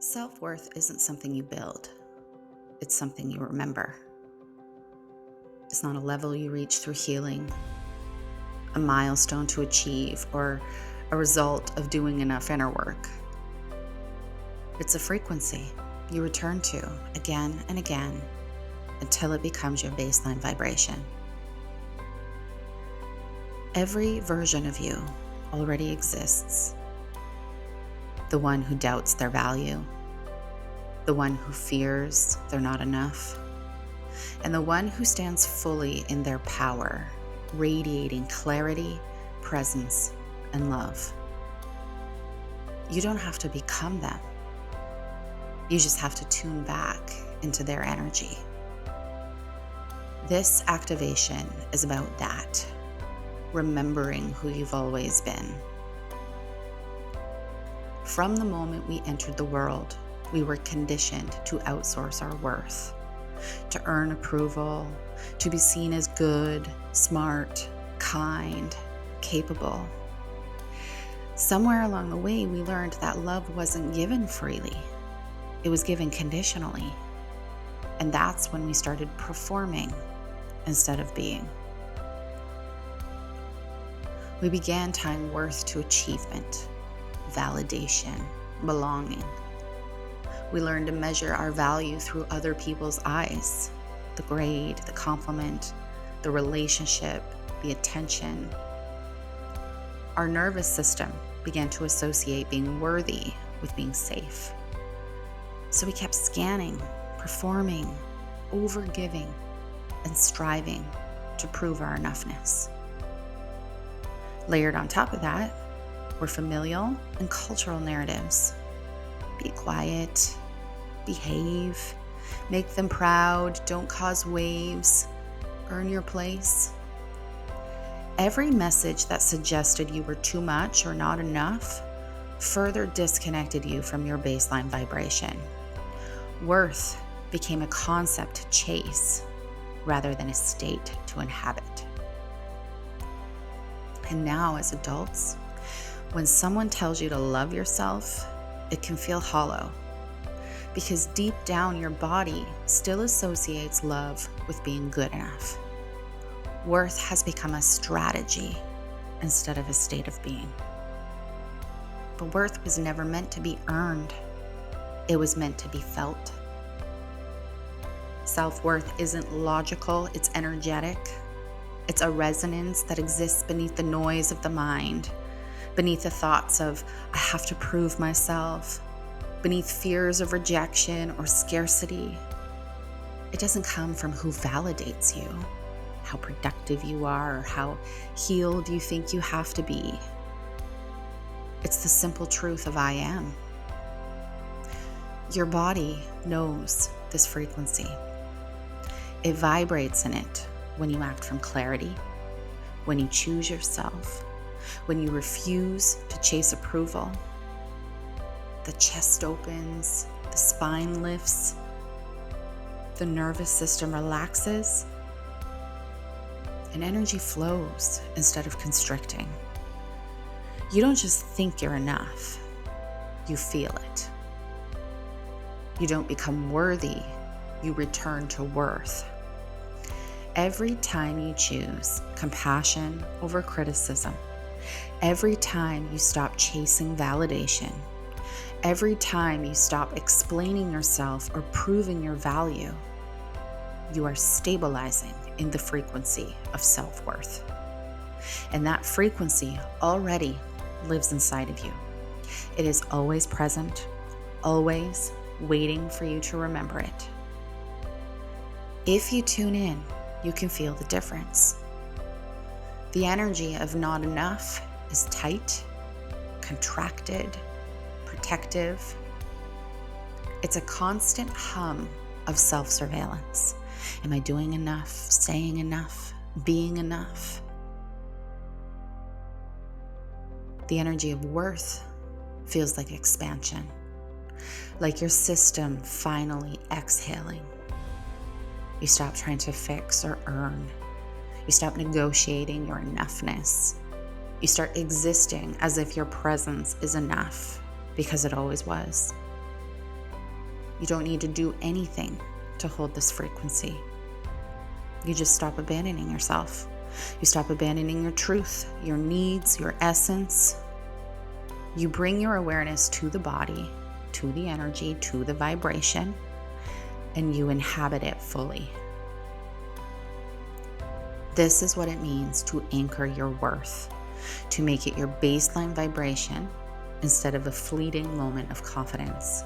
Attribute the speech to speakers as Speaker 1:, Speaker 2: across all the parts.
Speaker 1: Self-worth isn't something you build, it's something you remember. It's not a level you reach through healing, a milestone to achieve, or a result of doing enough inner work. It's a frequency you return to again and again until it becomes your baseline vibration. Every version of you already exists. The one who doubts their value, the one who fears they're not enough, and the one who stands fully in their power, radiating clarity, presence, and love. You don't have to become them. You just have to tune back into their energy. This activation is about that, remembering who you've always been. From the moment we entered the world, we were conditioned to outsource our worth, to earn approval, to be seen as good, smart, kind, capable. Somewhere along the way, we learned that love wasn't given freely. It was given conditionally. And that's when we started performing instead of being. We began tying worth to achievement, validation, belonging. We learned to measure our value through other people's eyes, the grade, the compliment, the relationship, the attention. Our nervous system began to associate being worthy with being safe. So we kept scanning, performing, overgiving, and striving to prove our enoughness. Layered on top of that were familial and cultural narratives. Be quiet, behave, make them proud, don't cause waves, earn your place. Every message that suggested you were too much or not enough further disconnected you from your baseline vibration. Worth became a concept to chase rather than a state to inhabit. And now, as adults, when someone tells you to love yourself, it can feel hollow because deep down your body still associates love with being good enough. Worth has become a strategy instead of a state of being. But worth was never meant to be earned. It was meant to be felt. Self-worth isn't logical, it's energetic. It's a resonance that exists beneath the noise of the mind, beneath the thoughts of, I have to prove myself, beneath fears of rejection or scarcity. It doesn't come from who validates you, how productive you are, or how healed you think you have to be. It's the simple truth of I am. Your body knows this frequency. It vibrates in it when you act from clarity, when you choose yourself, when you refuse to chase approval. The chest opens, the spine lifts, the nervous system relaxes, and energy flows instead of constricting. You don't just think you're enough, you feel it. You don't become worthy, you return to worth. Every time you choose compassion over criticism, every time you stop chasing validation, every time you stop explaining yourself or proving your value, you are stabilizing in the frequency of self-worth. And that frequency already lives inside of you. It is always present, always waiting for you to remember it. If you tune in, you can feel the difference. The energy of not enough is tight, contracted, protective. It's a constant hum of self-surveillance. Am I doing enough, saying enough, being enough? The energy of worth feels like expansion, like your system finally exhaling. You stop trying to fix or earn. You stop negotiating your enoughness. You start existing as if your presence is enough because it always was. You don't need to do anything to hold this frequency. You just stop abandoning yourself. You stop abandoning your truth, your needs, your essence. You bring your awareness to the body, to the energy, to the vibration, and you inhabit it fully. This is what it means to anchor your worth, to make it your baseline vibration instead of a fleeting moment of confidence.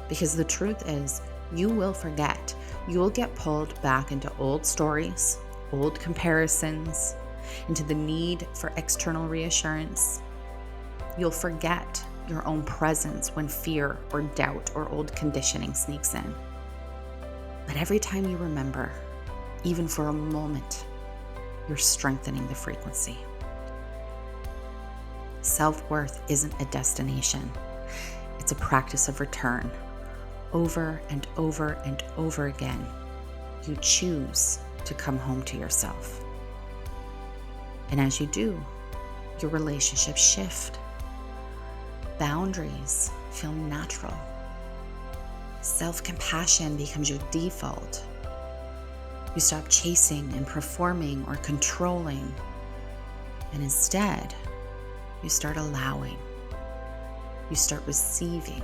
Speaker 1: Because the truth is, you will forget. You'll get pulled back into old stories, old comparisons, into the need for external reassurance. You'll forget your own presence when fear or doubt or old conditioning sneaks in. But every time you remember, even for a moment, you're strengthening the frequency. Self-worth isn't a destination. It's a practice of return. Over and over and over again, you choose to come home to yourself. And as you do, your relationships shift. Boundaries feel natural. Self-compassion becomes your default. You stop chasing and performing or controlling, and instead, you start allowing. You start receiving.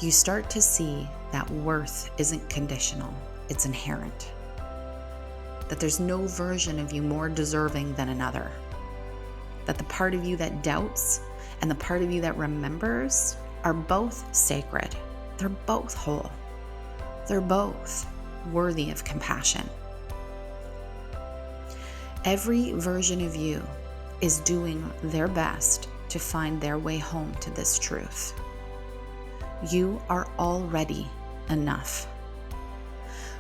Speaker 1: You start to see that worth isn't conditional, it's inherent. That there's no version of you more deserving than another. That the part of you that doubts and the part of you that remembers are both sacred. They're both whole. They're both worthy of compassion. Every version of you is doing their best to find their way home to this truth. You are already enough.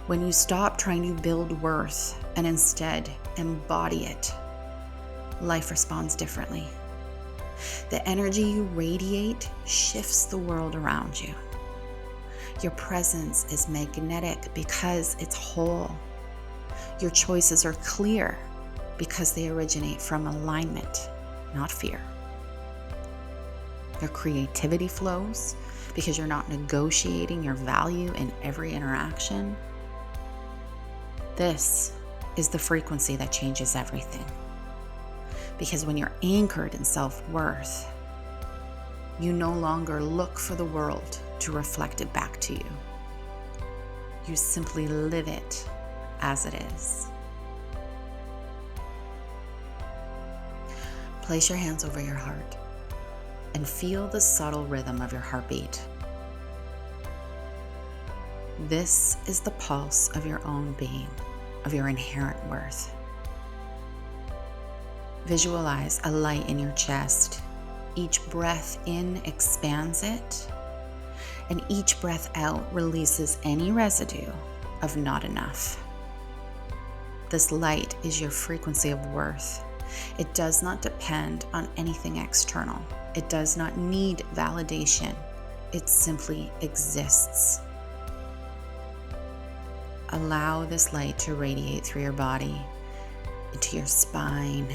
Speaker 1: When you stop trying to build worth and instead embody it, life responds differently. The energy you radiate shifts the world around you. Your presence is magnetic because it's whole. Your choices are clear because they originate from alignment, not fear. Your creativity flows because you're not negotiating your value in every interaction. This is the frequency that changes everything. Because when you're anchored in self-worth, you no longer look for the world to reflect it back to you. You simply live it as it is. Place your hands over your heart and feel the subtle rhythm of your heartbeat. This is the pulse of your own being, of your inherent worth. Visualize a light in your chest. Each breath in expands it, and each breath out releases any residue of not enough. This light is your frequency of worth. It does not depend on anything external. It does not need validation. It simply exists. Allow this light to radiate through your body, into your spine,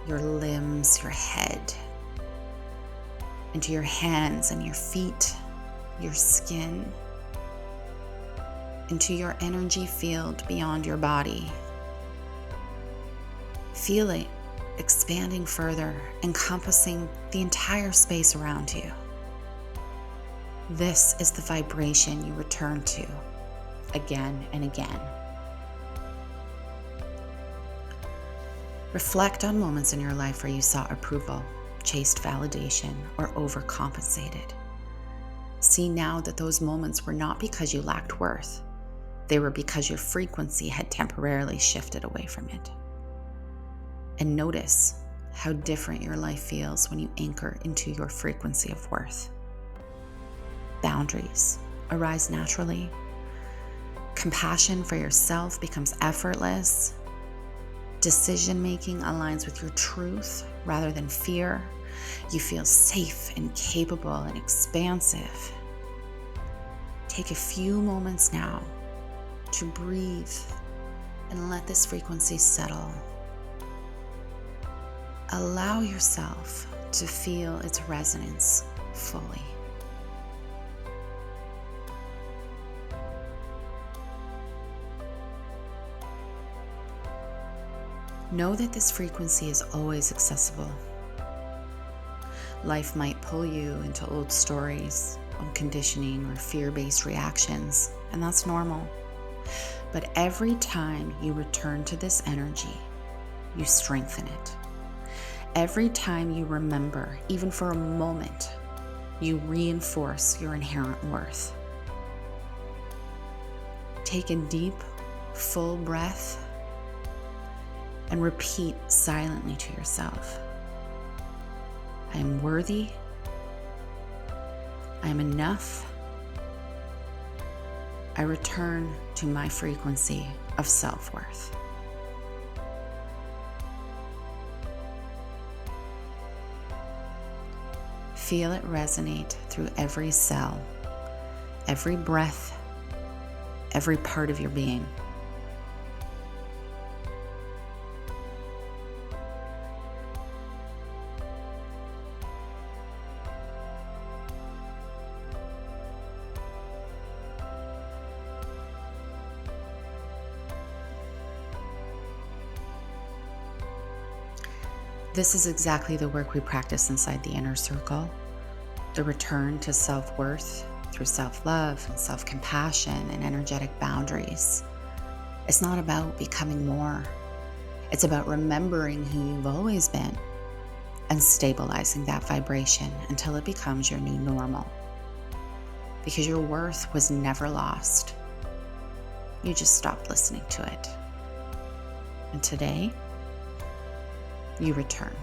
Speaker 1: your limbs, your head, into your hands and your feet, your skin, into your energy field beyond your body. Feel it expanding further, encompassing the entire space around you. This is the vibration you return to again and again. Reflect on moments in your life where you sought approval, chased validation, or overcompensated. See now that those moments were not because you lacked worth. They were because your frequency had temporarily shifted away from it. And notice how different your life feels when you anchor into your frequency of worth. Boundaries arise naturally. Compassion for yourself becomes effortless. Decision-making aligns with your truth rather than fear. You feel safe and capable and expansive. Take a few moments now to breathe and let this frequency settle. Allow yourself to feel its resonance fully. Know that this frequency is always accessible. Life might pull you into old stories, old conditioning, or fear-based reactions, and that's normal. But every time you return to this energy, you strengthen it. Every time you remember, even for a moment, you reinforce your inherent worth. Take a deep, full breath and repeat silently to yourself. I am worthy. I am enough. I return to my frequency of self-worth. Feel it resonate through every cell, every breath, every part of your being. This is exactly the work we practice inside the inner circle, the return to self-worth through self-love and self-compassion and energetic boundaries. It's not about becoming more. It's about remembering who you've always been and stabilizing that vibration until it becomes your new normal. Because your worth was never lost. You just stopped listening to it. And today, you return.